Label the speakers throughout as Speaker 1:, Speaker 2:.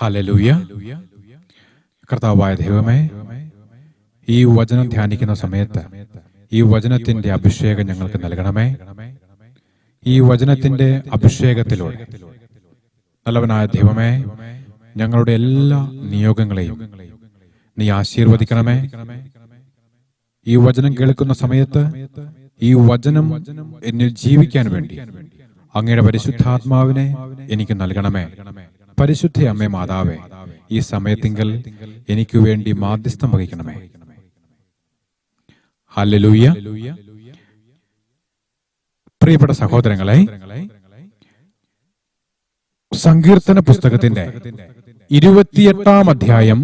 Speaker 1: Hallelujah. കർത്താവായ ദൈവമേ, ഈ വചനം ധ്യാനിക്കുന്ന സമയത്ത് ഈ വചനത്തിന്റെ അഭിഷേകം ഞങ്ങൾക്ക് നൽകണമേ. ഈ വചനത്തിന്റെ അഭിഷേകത്തിലൂടെ നല്ലവനായ ദൈവമേ, ഞങ്ങളുടെ എല്ലാ നിയോഗങ്ങളെയും നീ ആശീർവദിക്കണമേ. ഈ വചനം കേൾക്കുന്ന സമയത്ത് ഈ വചനം എന്നിൽ ജീവിക്കാൻ വേണ്ടി അങ്ങയുടെ പരിശുദ്ധാത്മാവിനെ എനിക്ക് നൽകണമേ. പരിശുദ്ധ അമ്മേ മാതാവേ, ഈ സമയത്തിങ്കൽ എനിക്ക് വേണ്ടി മാധ്യസ്ഥം വഹിക്കണമേ. ഹല്ലേലൂയ. പ്രിയപ്പെട്ട സഹോദരങ്ങളെ, സങ്കീർത്തന പുസ്തകത്തിന്റെ 28-ാം അധ്യായം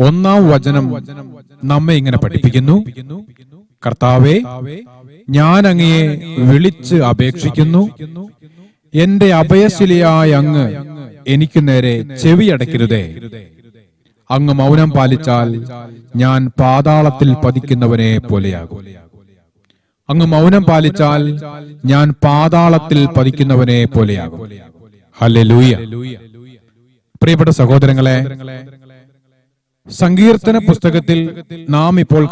Speaker 1: 1-ാം വചനം നമ്മെ ഇങ്ങനെ പഠിപ്പിക്കുന്നു: കർത്താവേ, ഞാൻ അങ്ങയെ വിളിച്ച് അപേക്ഷിക്കുന്നു. എന്റെ അഭയശിലയായ അങ്ങ് എനിക്ക് നേരെ ചെവിയടയ്ക്കരുതേ. അങ്ങ് മൗനം പാലിച്ചാൽ ഞാൻ പാതാളത്തിൽ പതിക്കുന്നവനെ പോലെയാകും. അങ്ങ് മൗനം പാലിച്ചാൽ ഞാൻ പാതാളത്തിൽ പതിക്കുന്നവനെ പോലെയാകും. ഹല്ലേലൂയ. പ്രിയപ്പെട്ട സഹോദരങ്ങളെ, സങ്കീർത്തന പുസ്തകത്തിൽ നാം ഇപ്പോൾ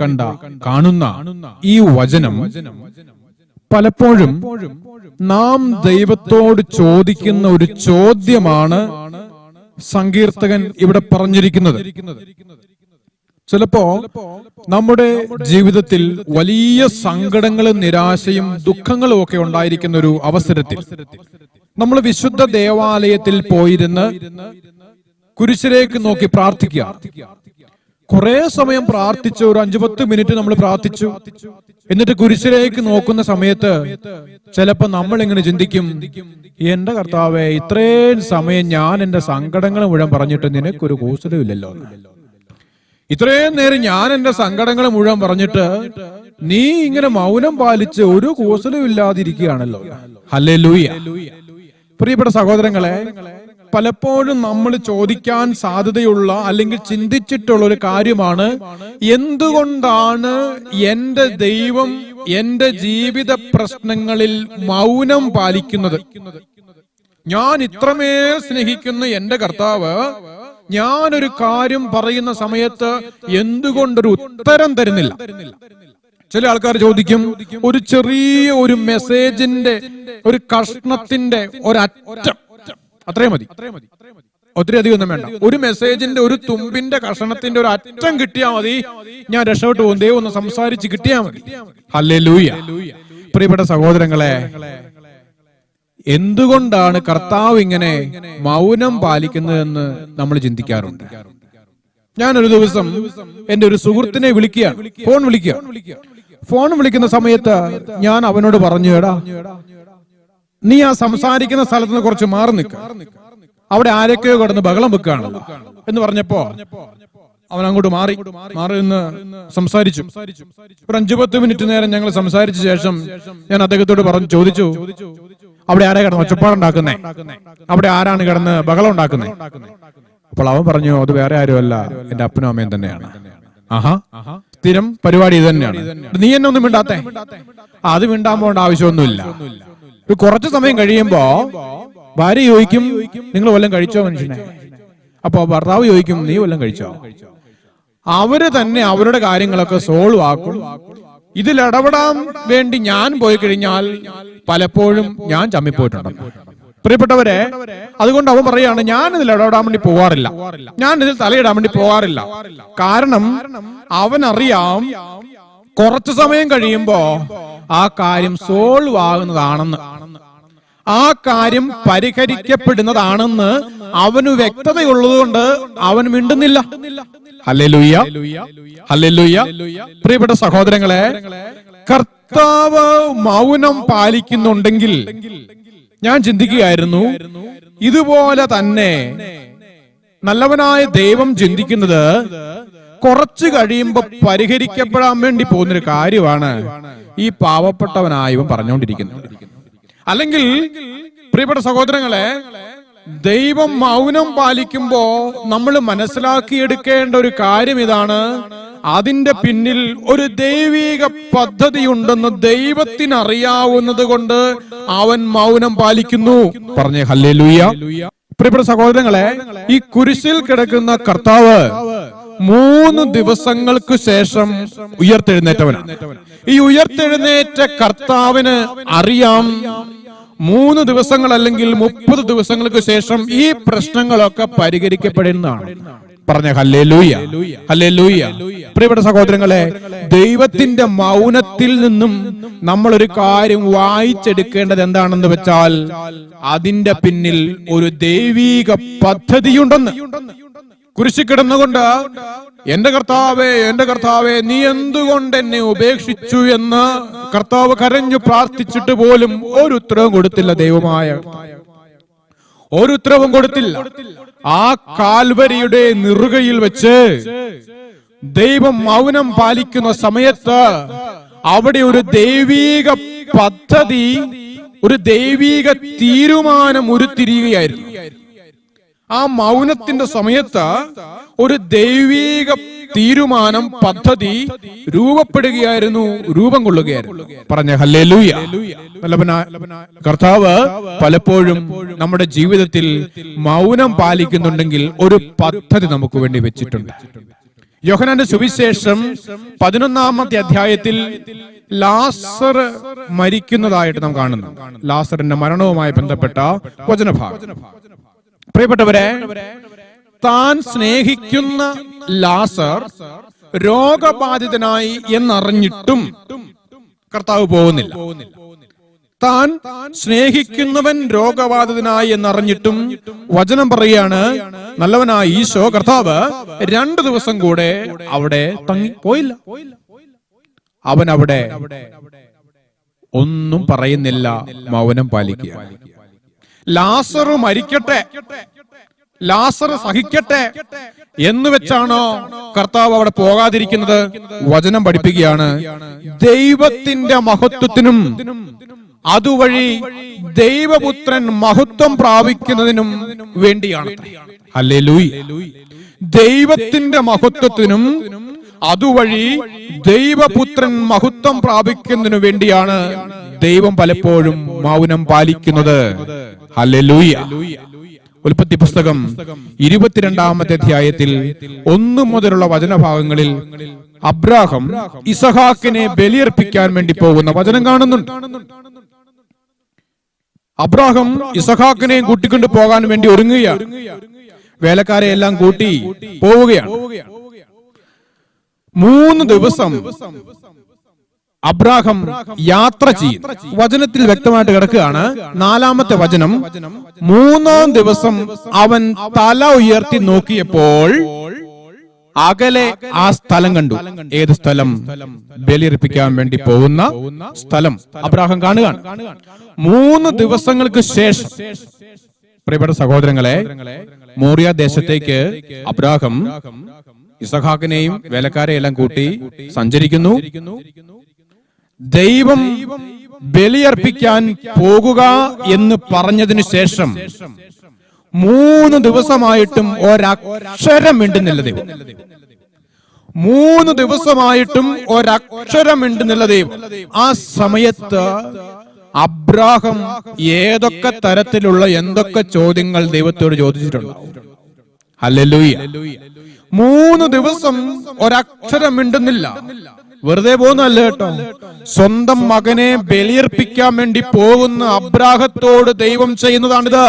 Speaker 1: കാണുന്ന ഈ വചനം പലപ്പോഴും നാം ദൈവത്തോട് ചോദിക്കുന്ന ഒരു ചോദ്യമാണ് സങ്കീർത്തകൻ ഇവിടെ പറഞ്ഞിരിക്കുന്നത്. ചിലപ്പോ നമ്മുടെ ജീവിതത്തിൽ വലിയ സങ്കടങ്ങളും നിരാശയും ദുഃഖങ്ങളും ഒക്കെ ഉണ്ടായിരിക്കുന്ന ഒരു അവസരത്തിൽ നമ്മൾ വിശുദ്ധ ദേവാലയത്തിൽ പോയിരുന്ന് കുരിശിലേക്ക് നോക്കി പ്രാർത്ഥിക്കുക. കുറെ സമയം പ്രാർത്ഥിച്ചു, ഒരു 5-10 മിനിറ്റ് നമ്മൾ പ്രാർത്ഥിച്ചു. എന്നിട്ട് കുരിശിലേക്ക് നോക്കുന്ന സമയത്ത് ചിലപ്പോ നമ്മൾ ഇങ്ങനെ ചിന്തിക്കും, എന്റെ കർത്താവേ, ഇത്രയും സമയം ഞാൻ എന്റെ സങ്കടങ്ങൾ മുഴുവൻ പറഞ്ഞിട്ട് നിനക്കൊരു കൂസലും ഇല്ലല്ലോ. ഇത്രയും നേരം ഞാൻ എന്റെ സങ്കടങ്ങൾ മുഴുവൻ പറഞ്ഞിട്ട് നീ ഇങ്ങനെ മൗനം പാലിച്ച് ഒരു കൂസലും ഇല്ലാതിരിക്കുകയാണല്ലോ. ഹല്ലേലൂയ. പ്രിയപ്പെട്ട സഹോദരങ്ങളെ, പലപ്പോഴും നമ്മൾ ചോദിക്കാൻ സാധ്യതയുള്ള അല്ലെങ്കിൽ ചിന്തിച്ചിട്ടുള്ള ഒരു കാര്യമാണ്, എന്തുകൊണ്ടാണ് എന്റെ ദൈവം എന്റെ ജീവിത പ്രശ്നങ്ങളിൽ മൗനം പാലിക്കുന്നത്? ഞാൻ ഇത്രമേൽ സ്നേഹിക്കുന്ന എന്റെ കർത്താവ് ഞാനൊരു കാര്യം പറയുന്ന സമയത്ത് എന്തുകൊണ്ടൊരു ഉത്തരം തരുന്നില്ല? ചില ആൾക്കാർ ചോദിക്കും, ഒരു ചെറിയ ഒരു മെസ്സേജിന്റെ ഒരു കഷ്ണത്തിന്റെ ഒരറ്റം, അത്രയും മതി, ഒത്തിരി അധികം ഒന്നും വേണ്ട. ഒരു മെസ്സേജിന്റെ ഒരു തുമ്പിന്റെ കഷണത്തിന്റെ ഒരു അറ്റം കിട്ടിയാൽ മതി, ഞാൻ രക്ഷപ്പെട്ടു പോകും. ദൈവം ഒന്ന് സംസാരിച്ച് കിട്ടിയാൽ മതി. ഹല്ലേലൂയ. പ്രിയപ്പെട്ട സഹോദരങ്ങളെ, എന്തുകൊണ്ടാണ് കർത്താവ് ഇങ്ങനെ മൗനം പാലിക്കുന്നതെന്ന് നമ്മൾ ചിന്തിക്കാറുണ്ട്. ഞാനൊരു ദിവസം എന്റെ ഒരു സുഹൃത്തിനെ വിളിക്കുകയാണ്, ഫോൺ വിളിക്കുന്ന സമയത്ത് ഞാൻ അവനോട് പറഞ്ഞു, എടാ, നീ ആ സംസാരിക്കുന്ന സ്ഥലത്ത് നിന്ന് കുറച്ച് മാറി നിൽക്ക, അവിടെ ആരൊക്കെയോ കിടന്ന് ബഹളം വെക്കുകയാണല്ലോ എന്ന് പറഞ്ഞപ്പോ അവൻ അങ്ങോട്ട് മാറി നിന്ന് സംസാരിച്ചു. ഒരു 5-10 മിനിറ്റ് നേരം ഞങ്ങൾ സംസാരിച്ച ശേഷം ഞാൻ അദ്ദേഹത്തോട് ചോദിച്ചു, അവിടെ ആരാ കിടന്ന് ഒച്ചപ്പാടുണ്ടാക്കുന്നേ? അവിടെ ആരാണ് കിടന്ന് ബഹളം ഉണ്ടാക്കുന്നേ? അപ്പോൾ അവൻ പറഞ്ഞു, അത് വേറെ ആരുമല്ല, എന്റെ അപ്പനും അമ്മയും തന്നെയാണ്. ആഹാ, സ്ഥിരം പരിപാടി ഇത് തന്നെയാണ്. നീ എന്നെ ഒന്നും മിണ്ടാത്തേ? അത് മിണ്ടാൻ പോകേണ്ട ആവശ്യമൊന്നുമില്ല. കുറച്ചു സമയം കഴിയുമ്പോ ഭാര്യ ചോദിക്കും, നിങ്ങൾ വല്ലതും കഴിച്ചോ മനുഷ്യനെ? അപ്പൊ ഭർത്താവ് ചോദിക്കും, നീ വല്ലതും കഴിച്ചോ? അവര് തന്നെ അവരുടെ കാര്യങ്ങളൊക്കെ സോൾവ് ആക്കും. ഇതിൽ ഇടപെടാൻ വേണ്ടി ഞാൻ പോയി കഴിഞ്ഞാൽ പലപ്പോഴും ഞാൻ ചമ്മിപ്പോയിട്ടുണ്ട്. പ്രിയപ്പെട്ടവരെ, അതുകൊണ്ട് അവൻ പറയാണ്, ഞാൻ ഇതിൽ ഇടപെടാൻ വേണ്ടി പോകാറില്ല, ഞാൻ ഇതിൽ തലയിടാൻ വേണ്ടി പോകാറില്ല. കാരണം അവനറിയാം കുറച്ചു സമയം കഴിയുമ്പോ ആ കാര്യം സോൾവ് ആകുന്നതാണെന്ന്, ആ കാര്യം പരിഹരിക്കപ്പെടുന്നതാണെന്ന് അവന് വ്യക്തതയുള്ളതുകൊണ്ട് അവൻ മിണ്ടുന്നില്ല. Hallelujah, hallelujah. പ്രിയപ്പെട്ട സഹോദരങ്ങളെ, കർത്താവ് മൗനം പാലിക്കുന്നുണ്ടെങ്കിൽ ഞാൻ ചിന്തിക്കുകയായിരുന്നു, ഇതുപോലെ തന്നെ നല്ലവനായ ദൈവം ചിന്തിക്കുന്നത് കുറച്ചു കഴിയുമ്പോ പരിഹരിക്കപ്പെടാൻ വേണ്ടി പോകുന്നൊരു കാര്യമാണ് ഈ പാവപ്പെട്ടവനായവൻ പറഞ്ഞുകൊണ്ടിരിക്കുന്നത്. അല്ലെങ്കിൽ പ്രിയപ്പെട്ട സഹോദരങ്ങളെ, ദൈവം മൗനം പാലിക്കുമ്പോ നമ്മൾ മനസ്സിലാക്കിയെടുക്കേണ്ട ഒരു കാര്യം ഇതാണ്, അതിന്റെ പിന്നിൽ ഒരു ദൈവിക പദ്ധതി ഉണ്ടെന്ന് ദൈവത്തിന് അറിയാവുന്നത് കൊണ്ട് അവൻ മൗനം പാലിക്കുന്നു. പറഞ്ഞേ ഹല്ലേലൂയ. പ്രിയപ്പെട്ട സഹോദരങ്ങളെ, ഈ കുരിശിൽ കിടക്കുന്ന കർത്താവ് 3 ദിവസങ്ങൾക്ക് ശേഷം ഉയർത്തെഴുന്നേറ്റവനാണ്. ഈ ഉയർത്തെഴുന്നേറ്റ കർത്താവിന് അറിയാം 3 ദിവസങ്ങൾ അല്ലെങ്കിൽ 30 ദിവസങ്ങൾക്ക് ശേഷം ഈ പ്രശ്നങ്ങളൊക്കെ പരിഹരിക്കപ്പെടുന്നതാണ്. പറഞ്ഞ ഹല്ലേലൂയ, ഹല്ലേലൂയ. പ്രിയപ്പെട്ട സഹോദരങ്ങളെ, ദൈവത്തിന്റെ മൗനത്തിൽ നിന്നും നമ്മൾ ഒരു കാര്യം വായിച്ചെടുക്കേണ്ടത് എന്താണെന്ന് വെച്ചാൽ, അതിന്റെ പിന്നിൽ ഒരു ദൈവീക പദ്ധതിയുണ്ടെന്ന്. കുരിശിൽ കിടന്നുകൊണ്ട് എന്റെ കർത്താവേ നീ എന്തുകൊണ്ട് എന്നെ ഉപേക്ഷിച്ചു എന്ന് കർത്താവ് കരഞ്ഞു പ്രാർത്ഥിച്ചിട്ട് പോലും ഒരു ഉത്തരവും കൊടുത്തില്ല. ദൈവമായ ഒരു ഉത്തരവും കൊടുത്തില്ല. ആ കാൽവരിയുടെ നെറുകയിൽ വെച്ച് ദൈവം മൗനം പാലിക്കുന്ന സമയത്ത് അവിടെ ഒരു ദൈവീക പദ്ധതി, ഒരു ദൈവീക തീരുമാനം ഉരുത്തിരിയുകയായിരുന്നു. ആ മൗനത്തിന്റെ സമയത്ത് ഒരു ദൈവീക തീരുമാനം, പദ്ധതി രൂപപ്പെടുകയായിരുന്നു, രൂപം കൊള്ളുകയായിരുന്നു. പറഞ്ഞ ഹല്ലേലൂയ. കർത്താവ് പലപ്പോഴും നമ്മുടെ ജീവിതത്തിൽ മൗനം പാലിക്കുന്നുണ്ടെങ്കിൽ ഒരു പദ്ധതി നമുക്ക് വേണ്ടി വെച്ചിട്ടുണ്ട്. യോഹന്നാന്റെ സുവിശേഷം 11-ാമത്തെ അധ്യായത്തിൽ ലാസർ മരിക്കുന്നതായിട്ട് നാം കാണുന്നു. ലാസറിന്റെ മരണവുമായി ബന്ധപ്പെട്ട വചനഭാഗം. പ്രിയപ്പെട്ടവരെ, താൻ സ്നേഹിക്കുന്ന ലാസർ രോഗബാധിതനായി എന്നറിഞ്ഞിട്ടും കർത്താവ് പോകുന്നില്ല. താൻ സ്നേഹിക്കുന്നവൻ രോഗബാധിതനായി എന്നറിഞ്ഞിട്ടും വചനം പറയുകയാണ്, നല്ലവനായ ഈശോ കർത്താവ് 2 ദിവസം കൂടെ അവിടെ തങ്ങി പോയില്ല. അവൻ അവിടെ ഒന്നും പറയുന്നില്ല, മൗനം പാലിക്കുക. ലാസർ മരിക്കട്ടെ, ലാസർ സഹിക്കട്ടെ എന്ന് വെച്ചാണോ കർത്താവ് അവിടെ പോകാതിരിക്കുന്നത്? വചനം പഠിപ്പിക്കുകയാണ്, ദൈവത്തിന്റെ മഹത്വത്തിനും അതുവഴി ദൈവപുത്രൻ മഹത്വം പ്രാപിക്കുന്നതിനും വേണ്ടിയാണ്. ഹല്ലേലൂയ. ദൈവത്തിന്റെ മഹത്വത്തിനും അതുവഴി ദൈവപുത്രൻ മഹത്വം പ്രാപിക്കുന്നതിനു വേണ്ടിയാണ് ദൈവം പലപ്പോഴും മൗനം പാലിക്കുന്നത്. ഹല്ലേലൂയ. ഉൽപ്പത്തി പുസ്തകം 22-ാമത്തെ അധ്യായത്തിൽ 1 മുതലുള്ള വചനഭാഗങ്ങളിൽ അബ്രാഹാം ഇസഹാക്കിനെ ബലിയർപ്പിക്കാൻ വേണ്ടി പോകുന്ന വചനം കാണുന്നുണ്ട്. അബ്രാഹാം ഇസഹാക്കിനെയും കൂട്ടിക്കൊണ്ട് പോകാൻ വേണ്ടി ഒരുങ്ങുകയാണ്. വേലക്കാരെ എല്ലാം കൂട്ടി പോവുകയാണ്. 3 ദിവസം അബ്രാഹാം യാത്ര ചെയ്യും. വചനത്തിൽ വ്യക്തമായിട്ട് കിടക്കുകയാണ്. 4-ാമത്തെ വചനം, 3-ാം ദിവസം അവൻ തല ഉയർത്തി നോക്കിയപ്പോൾ അകലെ ആ സ്ഥലം കണ്ടു. ഏത് സ്ഥലം? ബലിയർപ്പിക്കാൻ വേണ്ടി പോകുന്ന സ്ഥലം അബ്രാഹാം കാണുകയാണ്. 3 ദിവസങ്ങൾക്ക് ശേഷം, പ്രിയപ്പെട്ട സഹോദരങ്ങളെ, മോറിയ ദേശത്തേക്ക് അബ്രാഹാം ഇസഹാക്കിനെയും വേലക്കാരെയെല്ലാം കൂട്ടി സഞ്ചരിക്കുന്നു. ദൈവം ബലിയർപ്പിക്കാൻ പോകുക എന്ന് പറഞ്ഞതിനു ശേഷം 3 ദിവസമായിട്ടും ഒരക്ഷരം മിണ്ടുന്നില്ല ദൈവം. 3 ദിവസമായിട്ടും ഒരക്ഷരം മിണ്ടുന്നില്ല ദൈവം. ആ സമയത്ത് അബ്രാഹാം ഏതൊക്കെ തരത്തിലുള്ള എന്തൊക്കെ ചോദ്യങ്ങൾ ദൈവത്തോട് ചോദിച്ചിട്ടുണ്ടാവും. ഹല്ലേലൂയ. 3 ദിവസം ഒരക്ഷരം മിണ്ടുന്നില്ല. വെറുതെ പോകുന്നല്ല കേട്ടോ. സ്വന്തം മകനെ ബലിയർപ്പിക്കാൻ വേണ്ടി പോകുന്ന അബ്രാഹത്തോട് ദൈവം ചെയ്യുന്നതാണിത്.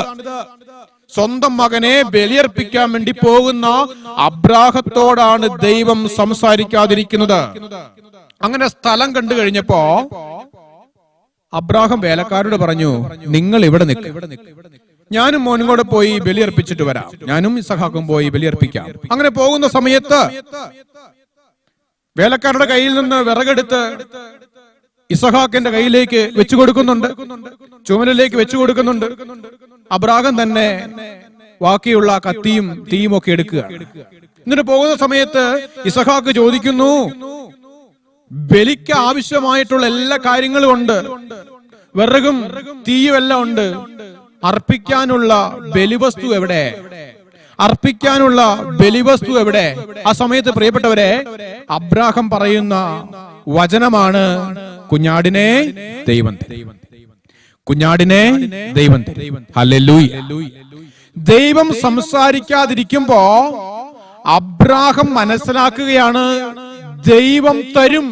Speaker 1: സ്വന്തം മകനെ ബലിയർപ്പിക്കാൻ വേണ്ടി പോകുന്ന അബ്രാഹത്തോടാണ് ദൈവം സംസാരിക്കാതിരിക്കുന്നത്. അങ്ങനെ സ്ഥലം കണ്ടു കഴിഞ്ഞപ്പോ അബ്രാഹാം വേലക്കാരോട് പറഞ്ഞു, നിങ്ങൾ ഇവിടെ നിൽക്ക്, ഞാനും മോനും കൂടെ പോയി ബലിയർപ്പിച്ചിട്ട് വരാം. ഞാനും ഇസഹാക്കും പോയി ബലിയർപ്പിക്കാം. അങ്ങനെ പോകുന്ന സമയത്ത് വേലക്കാരുടെ കയ്യിൽ നിന്ന് വിറകെടുത്ത് ഇസഹാക്കിന്റെ കയ്യിലേക്ക് വെച്ചു കൊടുക്കുന്നുണ്ട്, ചുമലിലേക്ക് വെച്ചു കൊടുക്കുന്നുണ്ട്. അബ്രാഹാം തന്നെ ബാക്കിയുള്ള കത്തിയും തീയും ഒക്കെ എടുക്കുക. എന്നിട്ട് പോകുന്ന സമയത്ത് ഇസഹാക്ക് ചോദിക്കുന്നു, ബലിക്ക് ആവശ്യമായിട്ടുള്ള എല്ലാ കാര്യങ്ങളും ഉണ്ട്, വിറകും തീയും എല്ലാം ഉണ്ട്, അർപ്പിക്കാനുള്ള ബലിവസ്തു എവിടെ? അർപ്പിക്കാനുള്ള ബലിവസ്തു എവിടെ? ആ സമയത്ത് പ്രിയപ്പെട്ടവരെ, അബ്രാഹാം പറയുന്ന വചനമാണ്, കുഞ്ഞാടിനെ ദൈവം തരും, കുഞ്ഞാടിനെ ദൈവം തരും. ഹല്ലേലൂയ. ദൈവം സംസാരിക്കാതിരിക്കുമ്പോ അബ്രാഹാം മനസ്സിലാക്കുകയാണ്, ദൈവം തരും,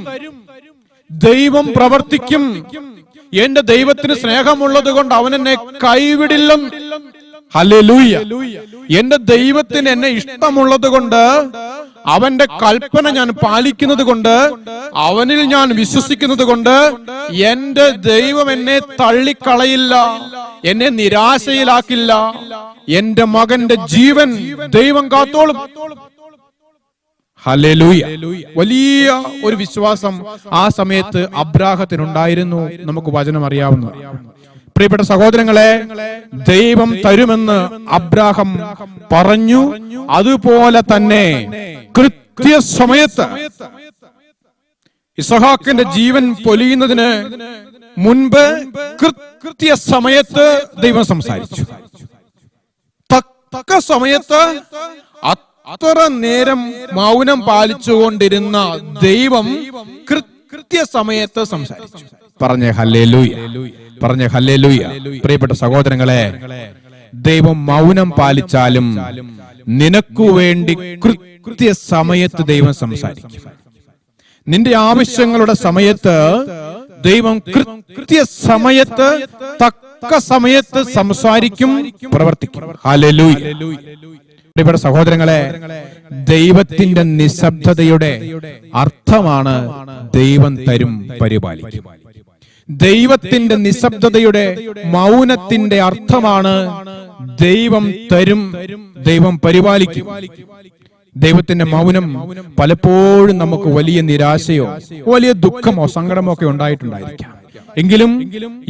Speaker 1: ദൈവം പ്രവർത്തിക്കും, എന്റെ ദൈവത്തിന് സ്നേഹമുള്ളത് കൊണ്ട് അവൻ എന്നെ കൈവിടില്ലെന്ന്. ഹല്ലേലൂയ. എന്റെ ദൈവത്തിന് എന്നെ ഇഷ്ടമുള്ളത് കൊണ്ട്, അവന്റെ കൽപ്പന ഞാൻ പാലിക്കുന്നത് കൊണ്ട്, അവനിൽ ഞാൻ വിശ്വസിക്കുന്നത് കൊണ്ട് എന്റെ ദൈവം എന്നെ തള്ളിക്കളയില്ല, എന്നെ നിരാശയിലാക്കില്ല. എന്റെ മകന്റെ ജീവൻ ദൈവം കാത്തോളും. ഹല്ലേലൂയ. വലിയ ഒരു വിശ്വാസം ആ സമയത്ത് അബ്രാഹത്തിനുണ്ടായിരുന്നു. നമുക്ക് വചനം അറിയാവുന്ന പ്രിയപ്പെട്ട സഹോദരങ്ങളെ, ദൈവം തരുമെന്ന് അബ്രാഹാം പറഞ്ഞു. അതുപോലെ തന്നെ കൃത്യസമയത്ത് ഇസഹാക്കിന്റെ ജീവൻ പൊലിയുന്നതിന് മുൻപ് കൃത്യസമയത്ത് ദൈവം സംസാരിച്ചു. തക്ക സമയത്ത് അത്ര നേരം മൗനം പാലിച്ചുകൊണ്ടിരുന്ന ദൈവം കൃത്യസമയത്ത് സംസാരിച്ചു. പറഞ്ഞേ ഹല്ലേലൂയ, പറഞ്ഞേ ഹല്ലേലൂയ. പ്രിയപ്പെട്ട സഹോദരങ്ങളെ, ദൈവം മൗനം പാലിച്ചാലും നിനക്കു വേണ്ടി കൃത്യസമയത്ത് ദൈവം സംസാരിക്കും. നിന്റെ ആവശ്യങ്ങളുടെ സമയത്ത് ദൈവം കൃത്യസമയത്ത് തക്ക സമയത്ത് സംസാരിക്കും, പ്രവർത്തിക്കും. ഹല്ലേലൂയ. പ്രിയപ്പെട്ട സഹോദരങ്ങളെ, ദൈവത്തിന്റെ നിശബ്ദതയുടെ അർത്ഥമാണ് ദൈവം തരും, പരിപാലിക്കും. ദൈവത്തിന്റെ നിശബ്ദതയുടെ മൗനത്തിന്റെ അർത്ഥമാണ് ദൈവം തരും, ദൈവം പരിപാലിക്കും. ദൈവത്തിന്റെ മൗനം പലപ്പോഴും നമുക്ക് വലിയ നിരാശയോ വലിയ ദുഃഖമോ സങ്കടമോ ഒക്കെ ഉണ്ടായിട്ടുണ്ടായിരിക്കാം. എങ്കിലും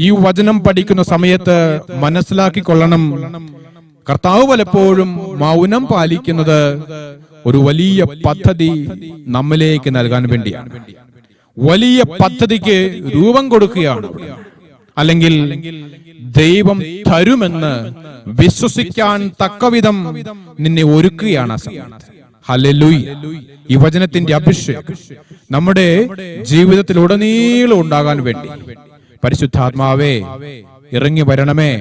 Speaker 1: ഈ വചനം പഠിക്കുന്ന സമയത്ത് മനസ്സിലാക്കിക്കൊള്ളണം, കർത്താവ് പലപ്പോഴും മൗനം പാലിക്കുന്നത് ഒരു വലിയ പദ്ധതി നമ്മിലേക്ക് നൽകാൻ വേണ്ടിയാണ്. വലിയ പദ്ധതിക്ക് രൂപം കൊടുക്കുകയാണ്. അല്ലെങ്കിൽ ദൈവം തരുമെന്ന് വിശ്വസിക്കാൻ തക്കവിധം നിന്നെ ഒരുക്കുകയാണ് ആ സമയത്ത്. ഹല്ലേലൂയ. ഈ വചനത്തിന്റെ അഭിഷേകം നമ്മുടെ ജീവിതത്തിൽ ഉടനീളം ഉണ്ടാകാൻ വേണ്ടി പരിശുദ്ധാത്മാവേ ഇറങ്ങി വരണമേ,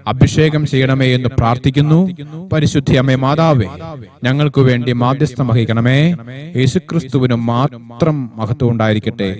Speaker 1: അഭിഷേകം ചെയ്യണമേ എന്ന് പ്രാർത്ഥിക്കുന്നു. പരിശുദ്ധ അമ്മേ മാതാവേ, ഞങ്ങൾക്ക് വേണ്ടി മാധ്യസ്ഥം വഹിക്കണമേ. യേശുക്രിസ്തുവിന് മാത്രം മഹത്വം ഉണ്ടായിരിക്കട്ടെ.